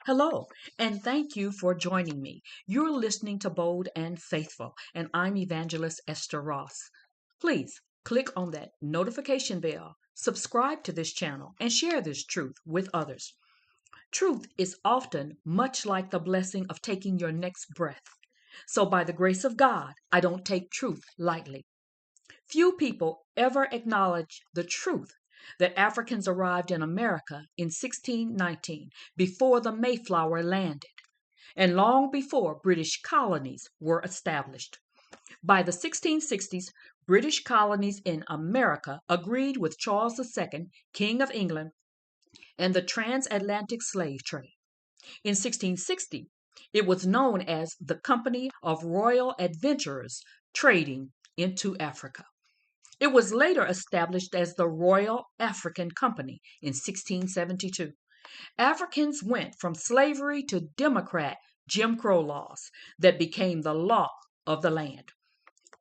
Hello, and thank you for joining me. You're listening to Bold and Faithful, and I'm Evangelist Esther Ross. Please click on that notification bell, subscribe to this channel, and share this truth with others. Truth is often much like the blessing of taking your next breath. So, by the grace of God, I don't take truth lightly. Few people ever acknowledge the truth that Africans arrived in America in 1619 before the Mayflower landed and long before British colonies were established. By the 1660s, British colonies in America agreed with Charles II, King of England, and the transatlantic slave trade. In 1660, it was known as the Company of Royal Adventurers trading into Africa. It was later established as the Royal African Company in 1672. Africans went from slavery to Democrat Jim Crow laws that became the law of the land.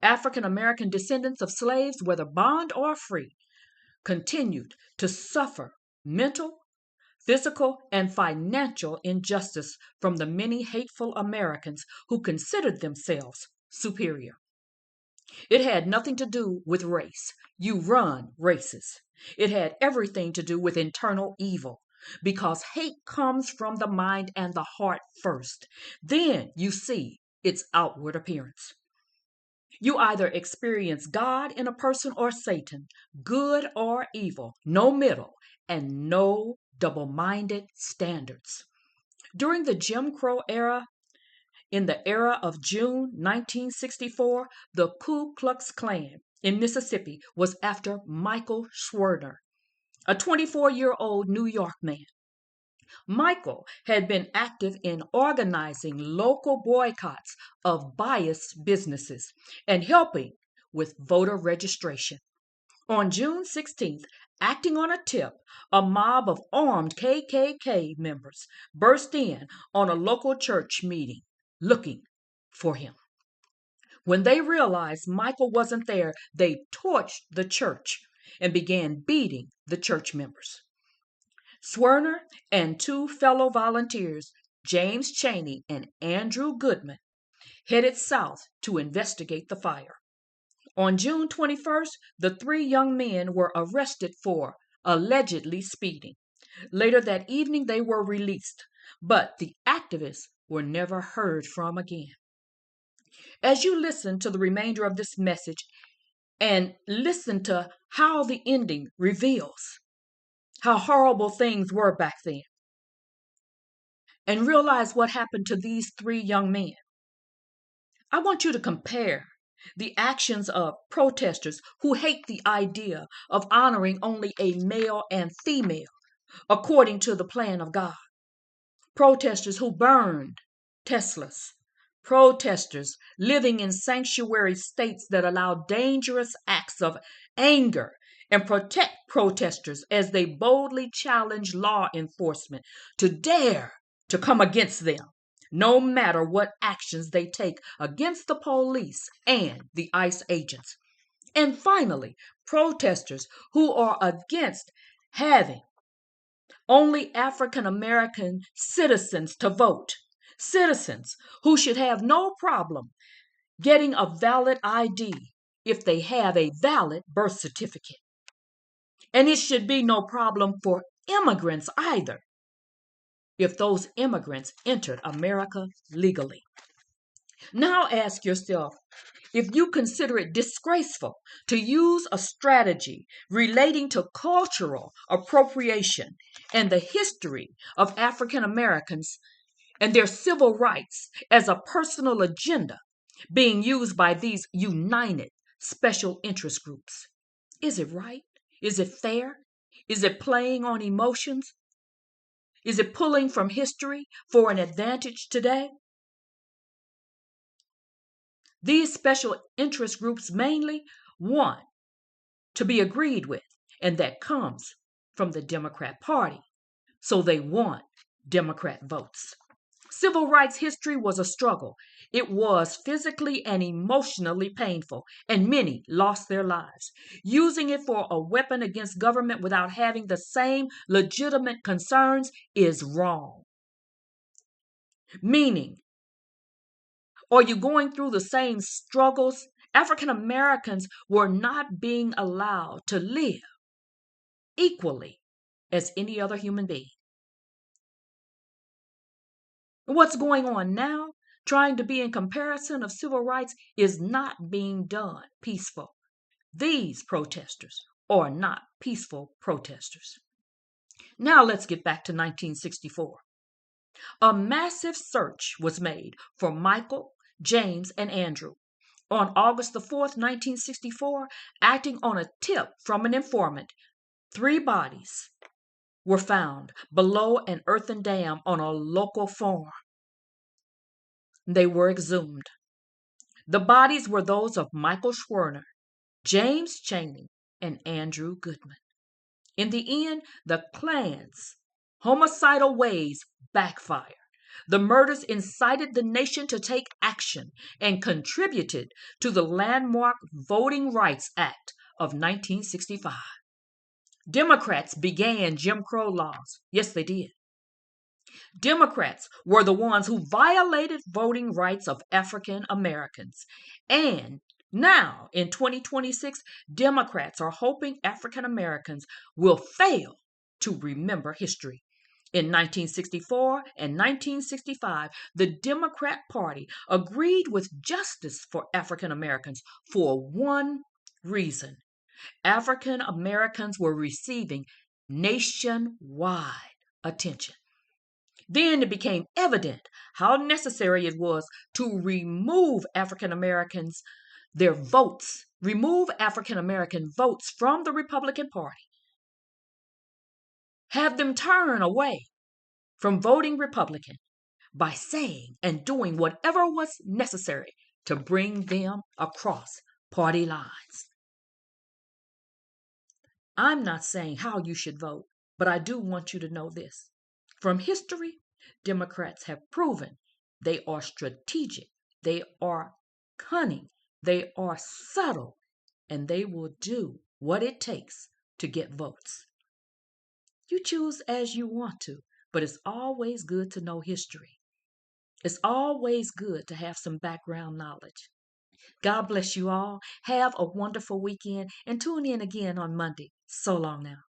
African American descendants of slaves, whether bond or free, continued to suffer mental, physical, and financial injustice from the many hateful Americans who considered themselves superior. It had nothing to do with race. You run races. It had everything to do with internal evil because hate comes from the mind and the heart first. Then you see its outward appearance. You either experience God in a person or Satan, good or evil, no middle, and no double minded standards. During the Jim Crow era, in the era of June 1964, the Ku Klux Klan in Mississippi was after Michael Schwerner, a 24-year-old New York man. Michael had been active in organizing local boycotts of biased businesses and helping with voter registration. On June 16th, acting on a tip, a mob of armed KKK members burst in on a local church meeting looking for him. When they realized Michael wasn't there, they torched the church and began beating the church members. Swerner and two fellow volunteers, James Chaney and Andrew Goodman, headed south to investigate the fire. On June 21st, the three young men were arrested for allegedly speeding. Later that evening, they were released, but the activists were never heard from again. As you listen to the remainder of this message and listen to how the ending reveals how horrible things were back then, and realize what happened to these three young men, I want you to compare the actions of protesters who hate the idea of honoring only a male and female according to the plan of God. Protesters who burned Teslas. Protesters living in sanctuary states that allow dangerous acts of anger and protect protesters as they boldly challenge law enforcement to dare to come against them, no matter what actions they take against the police and the ICE agents. And finally, protesters who are against having only African American citizens to vote, citizens who should have no problem getting a valid ID if they have a valid birth certificate. And it should be no problem for immigrants either if those immigrants entered America legally. Now ask yourself if you consider it disgraceful to use a strategy relating to cultural appropriation and the history of African Americans and their civil rights as a personal agenda being used by these united special interest groups. Is it right? Is it fair? Is it playing on emotions? Is it pulling from history for an advantage today? These special interest groups mainly want to be agreed with, and that comes from the Democrat Party. So they want Democrat votes. Civil rights history was a struggle. It was physically and emotionally painful, and many lost their lives. Using it for a weapon against government without having the same legitimate concerns is wrong. Meaning, are you going through the same struggles? African Americans were not being allowed to live equally as any other human being. What's going on now, trying to be in comparison of civil rights, is not being done peaceful. These protesters are not peaceful protesters. Now let's get back to 1964. A massive search was made for Michael, James, and Andrew. On August the 4th, 1964, acting on a tip from an informant, 3 bodies were found below an earthen dam on a local farm. They were exhumed. The bodies were those of Michael Schwerner, James Chaney, and Andrew Goodman. In the end, the Klan's homicidal ways backfired. The murders incited the nation to take action and contributed to the landmark Voting Rights Act of 1965. Democrats began Jim Crow laws. Yes, they did. Democrats were the ones who violated voting rights of African Americans. And now, in 2026, Democrats are hoping African Americans will fail to remember history. In 1964 and 1965, the Democrat Party agreed with justice for African Americans for one reason: African Americans were receiving nationwide attention. Then it became evident how necessary it was to remove African Americans, their votes, remove African American votes from the Republican Party, have them turn away from voting Republican by saying and doing whatever was necessary to bring them across party lines. I'm not saying how you should vote, but I do want you to know this. From history, Democrats have proven they are strategic, they are cunning, they are subtle, and they will do what it takes to get votes. You choose as you want to, but it's always good to know history. It's always good to have some background knowledge. God bless you all. Have a wonderful weekend and tune in again on Monday. So long now.